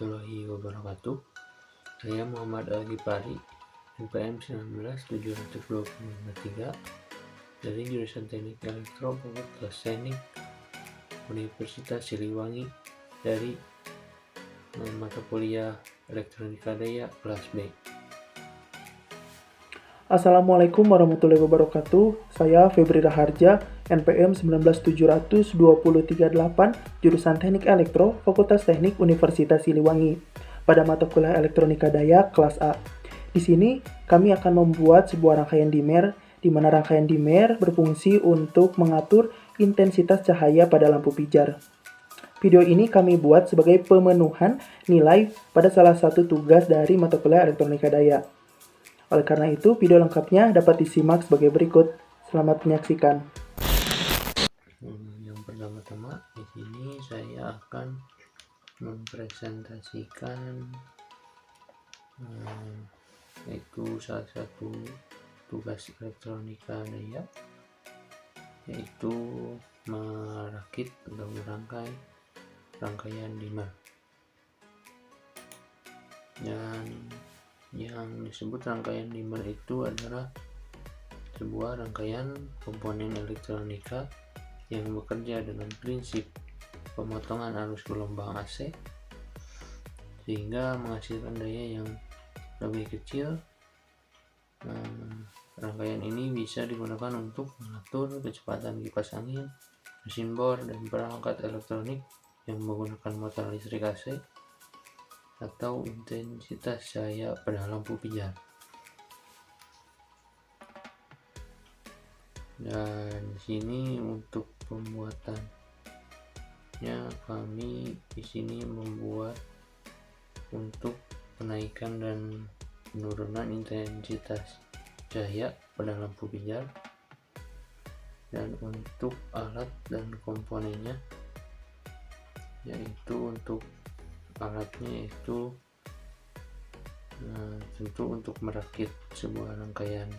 warahmatullahi wabarakatuh. Saya Muhammad Al-Ghifari, NPM 19723 dari jurusan Teknik Elektro Fakultas Teknik Universitas Siliwangi dari mata kuliah Elektronika Daya kelas B. Assalamualaikum warahmatullahi wabarakatuh. Saya Febri Raharja, NPM 19723 jurusan Teknik Elektro, Fakultas Teknik Universitas Siliwangi, pada mata kuliah Elektronika Daya kelas A. Di sini kami akan membuat sebuah rangkaian dimmer, di mana rangkaian dimmer berfungsi untuk mengatur intensitas cahaya pada lampu pijar. Video ini kami buat sebagai pemenuhan nilai pada salah satu tugas dari mata kuliah Elektronika Daya. Oleh karena itu, video lengkapnya dapat disimak sebagai berikut. Selamat menyaksikan. Yang pertama-tama di sini saya akan mempresentasikan yaitu salah satu tugas Elektronika Daya, yaitu merakit atau merangkai rangkaian dimmer. Dan yang disebut rangkaian dimmer itu adalah sebuah rangkaian komponen elektronika yang bekerja dengan prinsip pemotongan arus gelombang AC sehingga menghasilkan daya yang lebih kecil. Rangkaian ini bisa digunakan untuk mengatur kecepatan kipas angin, mesin bor, dan perangkat elektronik yang menggunakan motor listrik AC atau intensitas cahaya pada lampu pijar. Dan di sini untuk pembuatannya kami di sini membuat untuk penaikan dan penurunan intensitas cahaya pada lampu pijar, dan untuk alat dan komponennya, yaitu untuk alatnya itu tentu untuk merakit sebuah rangkaian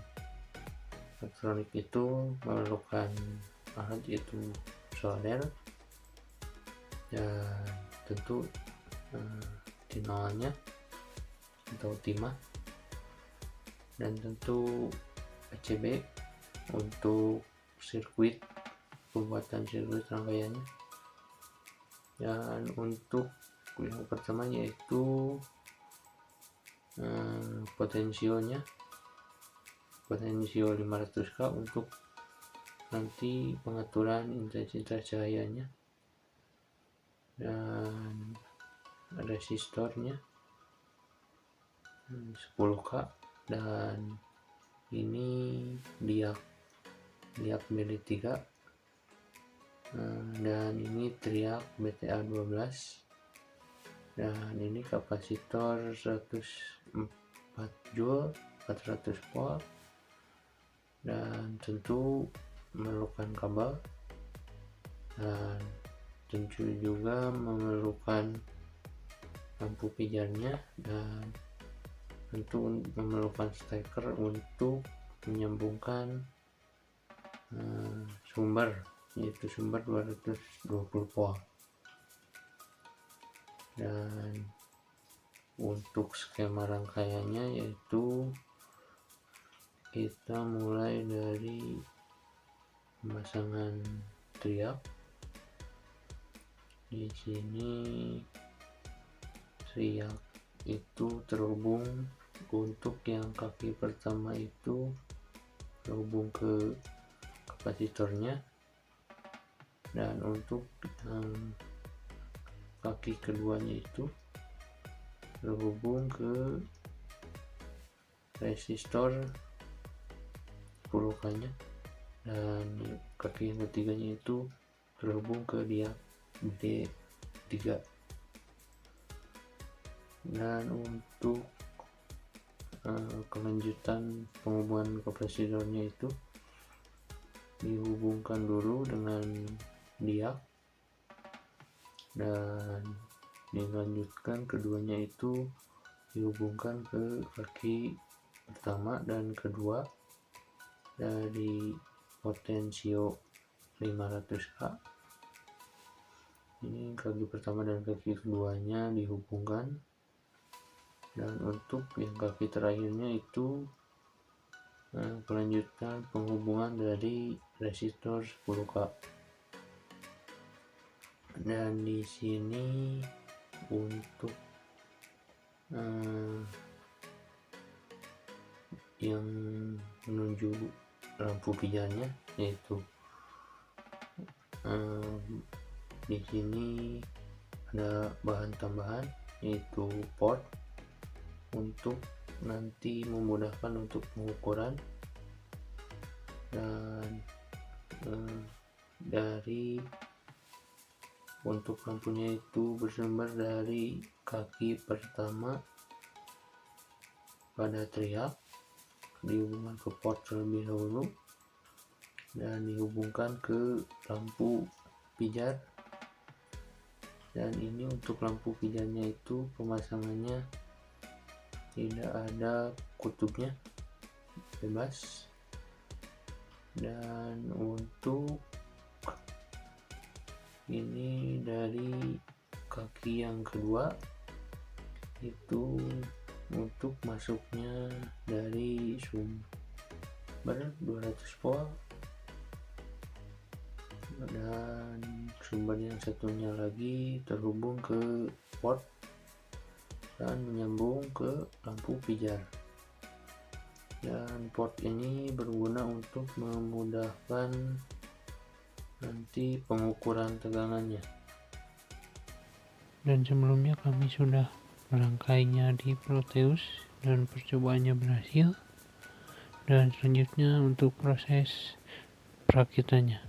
elektronik itu memerlukan alat yaitu solder dan tentu timahnya atau timah, dan tentu PCB untuk sirkuit, pembuatan sirkuit rangkaiannya. Dan untuk yang pertama yaitu potensio 500K untuk nanti pengaturan intensitas cahayanya, dan resistornya 10K, dan ini diak BD3, dan ini triak BTA 12, dan ini kapasitor 104 joule 400 volt, dan tentu memerlukan kabel, dan tentu juga memerlukan lampu pijarnya, dan tentu memerlukan steker untuk menyambungkan sumber, yaitu sumber 220 volt. Dan untuk skema rangkaiannya yaitu kita mulai dari pemasangan triak. Di sini triak itu terhubung, untuk yang kaki pertama itu terhubung ke kapasitornya, dan untuk yang kaki keduanya itu terhubung ke resistor 10K nya, dan kaki yang ketiganya itu terhubung ke diak BD3. Dan untuk kelanjutan penghubungan kapasitornya itu dihubungkan dulu dengan diak, dan dilanjutkan keduanya itu dihubungkan ke kaki pertama dan kedua dari potensio 500K, Ini kaki pertama dan kaki keduanya dihubungkan, dan untuk yang kaki terakhirnya itu kelanjutan penghubungan dari resistor 10K. Dan di sini untuk yang menuju lampu pijarnya, yaitu di sini ada bahan tambahan yaitu port untuk nanti memudahkan untuk pengukuran, dan dari untuk lampunya itu bersumber dari kaki pertama pada triak, dihubungkan ke port terlebih dahulu dan dihubungkan ke lampu pijar. Dan ini untuk lampu pijarnya itu pemasangannya tidak ada kutubnya, bebas. Dan untuk ini dari kaki yang kedua itu untuk masuknya dari sumber 200 volt, dan sumber yang satunya lagi terhubung ke port dan menyambung ke lampu pijar. Dan port ini berguna untuk memudahkan nanti pengukuran tegangannya. Dan sebelumnya kami sudah merangkainya di Proteus dan percobaannya berhasil. Dan selanjutnya untuk proses perakitannya.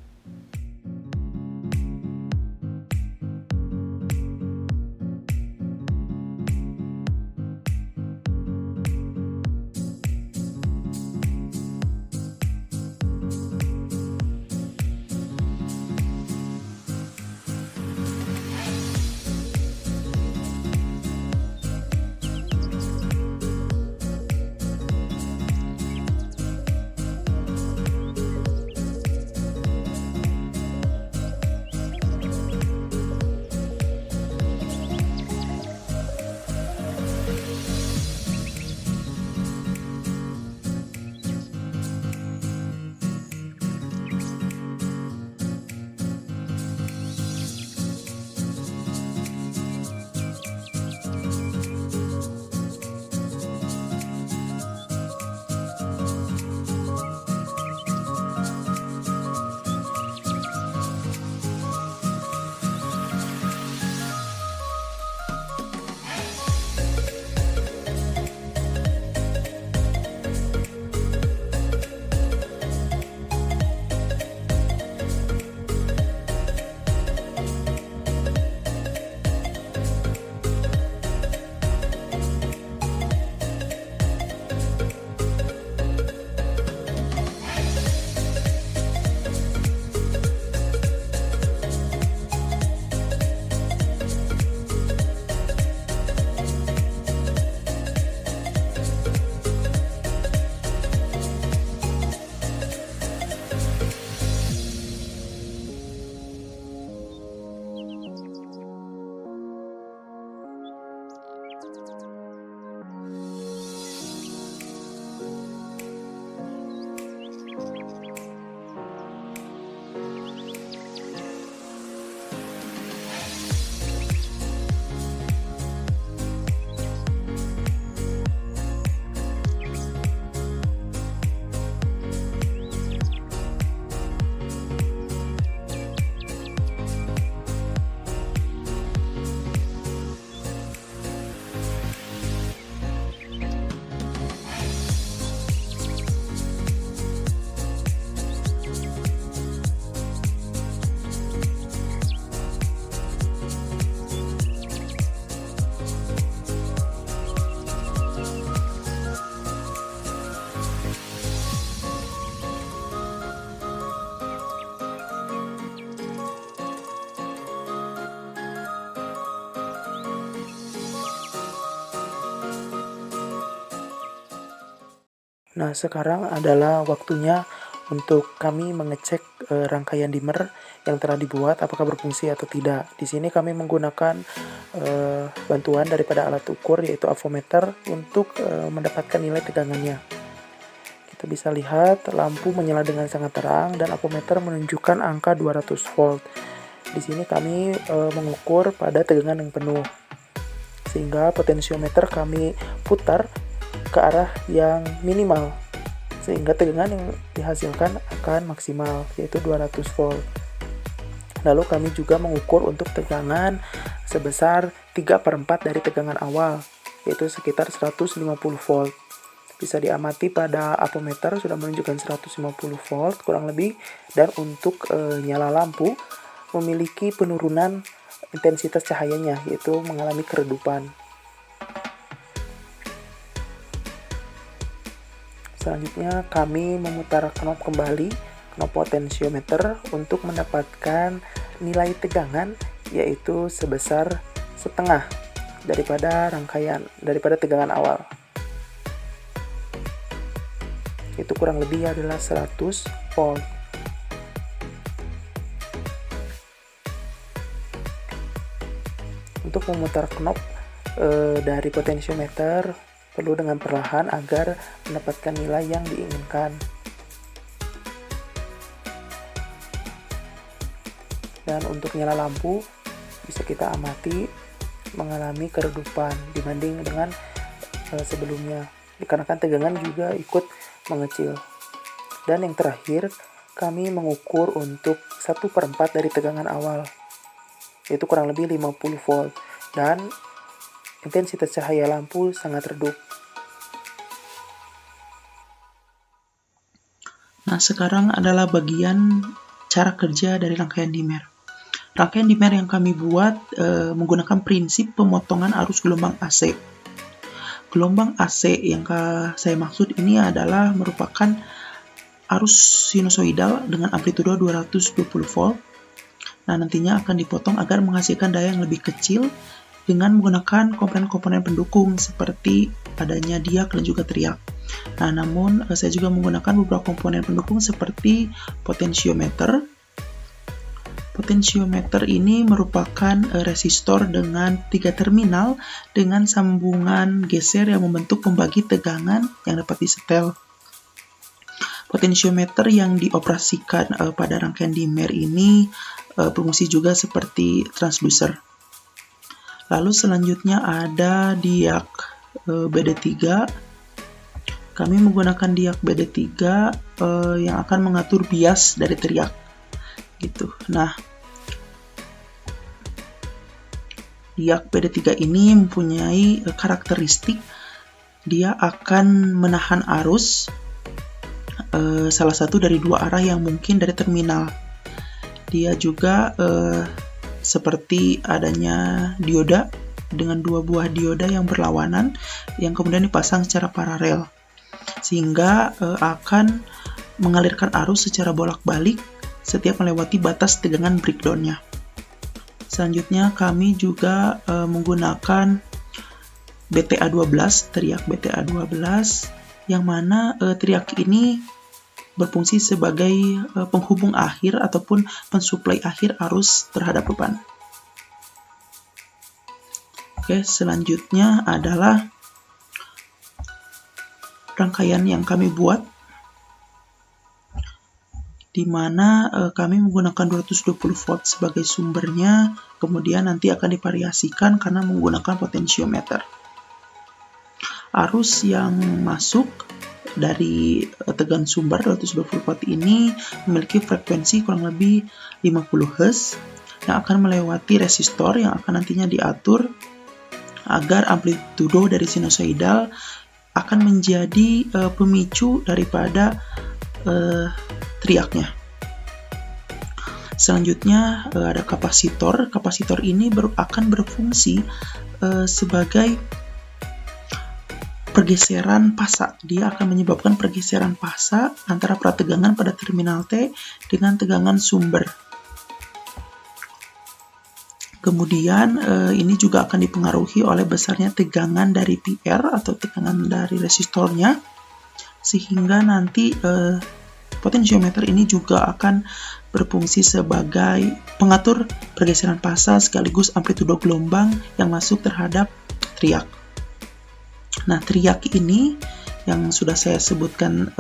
Nah, sekarang adalah waktunya untuk kami mengecek rangkaian dimmer yang telah dibuat apakah berfungsi atau tidak. Di sini kami menggunakan bantuan daripada alat ukur yaitu avometer untuk mendapatkan nilai tegangannya. Kita bisa lihat lampu menyala dengan sangat terang dan avometer menunjukkan angka 200 volt. Di sini kami mengukur pada tegangan yang penuh. Sehingga potensiometer kami putar ke arah yang minimal. Sehingga tegangan yang dihasilkan akan maksimal, yaitu 200 volt. Lalu kami juga mengukur untuk tegangan sebesar 3/4 dari tegangan awal, yaitu sekitar 150 volt. Bisa diamati pada avometer sudah menunjukkan 150 volt kurang lebih, dan untuk nyala lampu memiliki penurunan intensitas cahayanya, yaitu mengalami keredupan. Selanjutnya kami memutar knob kembali, knob potensiometer, untuk mendapatkan nilai tegangan yaitu sebesar setengah daripada tegangan awal. Itu kurang lebih adalah 100 volt. Untuk memutar knob dari potensiometer perlu dengan perlahan agar mendapatkan nilai yang diinginkan. Dan untuk nyala lampu bisa kita amati mengalami keredupan dibanding dengan sebelumnya, dikarenakan tegangan juga ikut mengecil. Dan yang terakhir, kami mengukur untuk 1/4 dari tegangan awal, yaitu kurang lebih 50 volt, dan intensitas cahaya lampu sangat redup. Nah, sekarang adalah bagian cara kerja dari rangkaian dimmer. Rangkaian dimmer yang kami buat menggunakan prinsip pemotongan arus gelombang AC. Gelombang AC yang saya maksud ini adalah merupakan arus sinusoidal dengan amplitudo 220 volt. Nah, nantinya akan dipotong agar menghasilkan daya yang lebih kecil dengan menggunakan komponen-komponen pendukung seperti adanya diak dan juga teriak. Nah, namun saya juga menggunakan beberapa komponen pendukung seperti potensiometer. Potensiometer ini merupakan resistor dengan 3 terminal dengan sambungan geser yang membentuk pembagi tegangan yang dapat disetel. Potensiometer yang dioperasikan pada rangkaian dimmer ini berfungsi juga seperti transducer. Lalu selanjutnya ada diak BD3. Kami menggunakan diak BD3 yang akan mengatur bias dari teriak. Gitu. Nah, diak BD3 ini mempunyai karakteristik dia akan menahan arus salah satu dari dua arah yang mungkin dari terminal. Dia juga seperti adanya dioda dengan dua buah dioda yang berlawanan yang kemudian dipasang secara paralel, sehingga akan mengalirkan arus secara bolak-balik setiap melewati batas tegangan breakdown-nya. Selanjutnya kami juga menggunakan BTA12, teriak BTA12, yang mana teriak ini berfungsi sebagai penghubung akhir ataupun pensuplai akhir arus terhadap beban. Oke, selanjutnya adalah rangkaian yang kami buat, di mana kami menggunakan 220 volt sebagai sumbernya, kemudian nanti akan divariasikan karena menggunakan potensiometer. Arus yang masuk dari tegangan sumber 220 volt ini memiliki frekuensi kurang lebih 50 Hz yang akan melewati resistor yang akan nantinya diatur agar amplitudo dari sinusoidal akan menjadi pemicu daripada teriaknya. Selanjutnya ada kapasitor. Kapasitor ini akan berfungsi sebagai pergeseran pasa. Dia akan menyebabkan pergeseran pasa antara prategangan pada terminal T dengan tegangan sumber. Kemudian ini juga akan dipengaruhi oleh besarnya tegangan dari PR atau tegangan dari resistornya, sehingga nanti Potensiometer ini juga akan berfungsi sebagai pengatur pergeseran fasa sekaligus amplitudo gelombang yang masuk terhadap triak. Nah, triak ini yang sudah saya sebutkan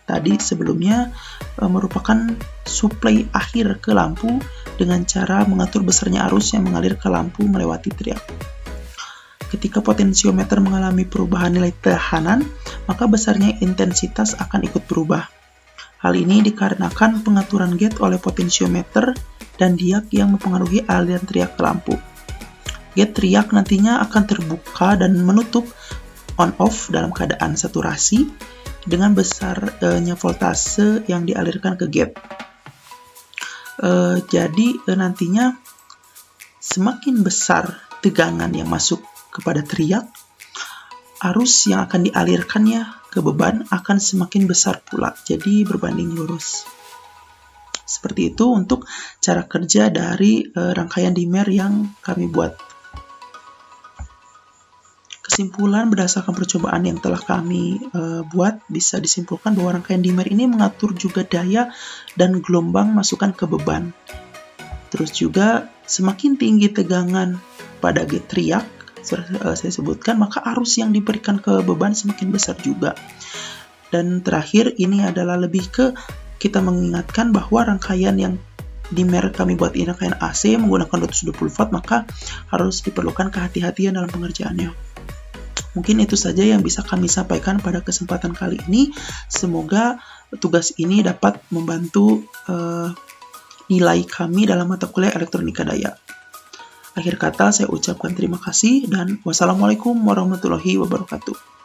tadi sebelumnya merupakan suplai akhir ke lampu dengan cara mengatur besarnya arus yang mengalir ke lampu melewati triak. Ketika potensiometer mengalami perubahan nilai tekanan, maka besarnya intensitas akan ikut berubah. Hal ini dikarenakan pengaturan gate oleh potensiometer dan diak yang mempengaruhi aliran triak ke lampu. Gate triak nantinya akan terbuka dan menutup on-off dalam keadaan saturasi dengan besarnya voltase yang dialirkan ke gate. Jadi nantinya semakin besar tegangan yang masuk kepada triak, arus yang akan dialirkannya ke beban akan semakin besar pula, jadi berbanding lurus. Seperti itu untuk cara kerja dari rangkaian dimmer yang kami buat. Kesimpulan berdasarkan percobaan yang telah kami buat, bisa disimpulkan bahwa rangkaian dimmer ini mengatur juga daya dan gelombang masukan ke beban. Terus juga semakin tinggi tegangan pada gate triak, saya sebutkan, maka arus yang diberikan ke beban semakin besar juga. Dan terakhir ini adalah lebih ke kita mengingatkan bahwa rangkaian yang dimmer kami buat ini rangkaian AC menggunakan 220 watt, maka harus diperlukan kehati-hatian dalam pengerjaannya. Mungkin itu saja yang bisa kami sampaikan pada kesempatan kali ini. Semoga tugas ini dapat membantu nilai kami dalam mata kuliah elektronika daya. Akhir kata saya ucapkan terima kasih dan wassalamualaikum warahmatullahi wabarakatuh.